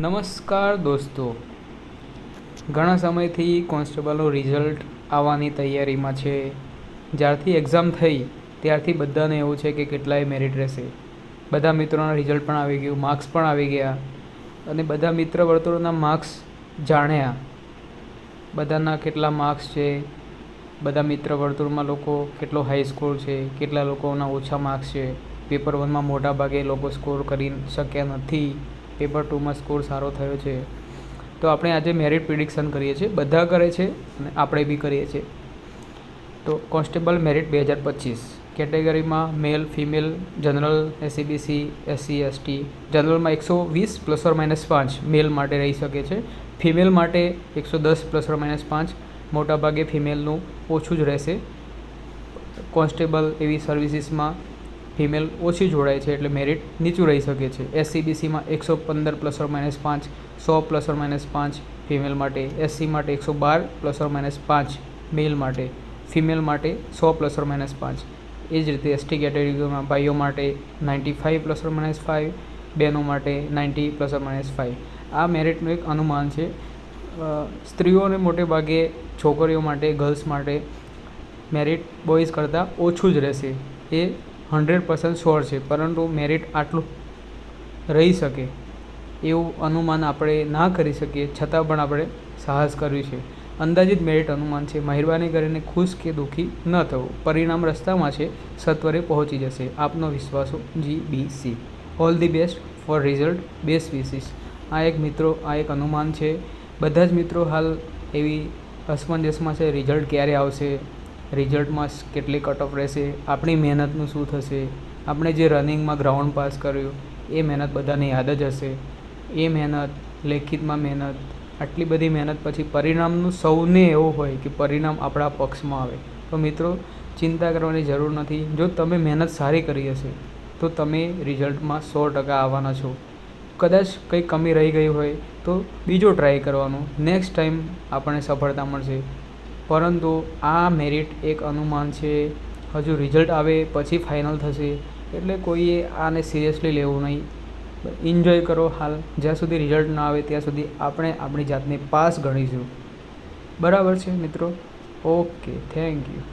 નમસ્કાર દોસ્તો, ઘણા સમયથી કોન્સ્ટેબલનું રિઝલ્ટ આવવાની તૈયારીમાં છે. જ્યારથી એક્ઝામ થઈ ત્યારથી બધાને એવું છે કે કેટલાય મેરિટ રહેશે. બધા મિત્રોના રિઝલ્ટ પણ આવી ગયું, માર્ક્સ પણ આવી ગયા અને બધા મિત્ર વર્તુળના માર્ક્સ જાણ્યા. બધાના કેટલા માર્ક્સ છે, બધા મિત્ર વર્તુળમાં લોકો કેટલો હાઈ સ્કોર છે, કેટલા લોકોના ઓછા માર્ક્સ છે. પેપર 1માં મોટા ભાગે લોકો સ્કોર કરી શક્યા નથી. પેપર 2માં સ્કોર સારો થયો છે. તો આપણે આજે મેરિટ પ્રિડિક્શન કરીએ છીએ. બધા કરે છે અને આપણે બી કરીએ છીએ. તો કોન્સ્ટેબલ મેરિટ 2025 કેટેગરીમાં male, female, general, SCBC, SC, ST. જનરલમાં 120 ± 5 મેલ માટે રહી શકે છે. ફિમેલ માટે 110 ± 5. મોટાભાગે ફિમેલનું ઓછું જ રહેશે. કોન્સ્ટેબલ એવી સર્વિસીસમાં ફિમેલ ઓછી જોડાય છે એટલે મેરિટ નીચું રહી શકે છે. SCBCમાં 115 ± 5, 100 ± 5 ફિમેલ માટે. SC માટે 112 ± 5 મેલ માટે. ફિમેલ માટે 100 ± 5. એ જ રીતે ST કેટેગરીમાં ભાઈઓ માટે 95 ± 5, બહેનો માટે 90 ± 5. આ મેરિટનું એક અનુમાન છે. સ્ત્રીઓને મોટે ભાગે, છોકરીઓ માટે, ગર્લ્સ માટે મેરિટ બોયઝ કરતાં ઓછું જ રહેશે. એ 100% શ્યોર છે, પરંતુ મેરિટ આટલું રહી શકે એવું અનુમાન આપણે ના કરી શકીએ, છતાં પણ આપણે સાહસ કર્યું છે. અંદાજિત મેરિટ અનુમાન છે. મહેરબાની કરીને ખુશ કે દુઃખી ન થવું. પરિણામ રસ્તામાં છે, સત્વરે પહોંચી જશે. આપનો વિશ્વાસો, GBC. All the best for result. Best wishes. આ એક અનુમાન છે. બધા જ મિત્રો હાલ એવી અસમંજસમાં છે, રિઝલ્ટ ક્યારે આવશે, રિઝલ્ટમાં કેટલી કટ ઓફ રહેશે, આપણી મહેનતનું શું થશે. આપણે જે રનિંગમાં ગ્રાઉન્ડ પાસ કર્યું એ મહેનત બધાને યાદ જ હશે. એ મહેનત, લેખિતમાં મહેનત, આટલી બધી મહેનત પછી પરિણામનું સૌને એવું હોય કે પરિણામ આપણા પક્ષમાં આવે. તો મિત્રો, ચિંતા કરવાની જરૂર નથી. જો તમે મહેનત સારી કરી હશે તો તમે રિઝલ્ટમાં 100% આવવાના છો. કદાચ કંઈ કમી રહી ગઈ હોય તો બીજો ટ્રાય કરવાનો, નેક્સ્ટ ટાઈમ આપણને સફળતા મળશે. પરંતુ આ મેરિટ એક અનુમાન છે. હજુ રિઝલ્ટ આવે પછી ફાઇનલ થશે, એટલે કોઈએ આને સિરિયસલી લેવું નહીં. એન્જોય કરો હાલ. જ્યાં સુધી રિઝલ્ટ ના આવે ત્યાં સુધી આપણે આપણી જાતને પાસ ગણીશું. બરાબર છે મિત્રો? Okay, thank you.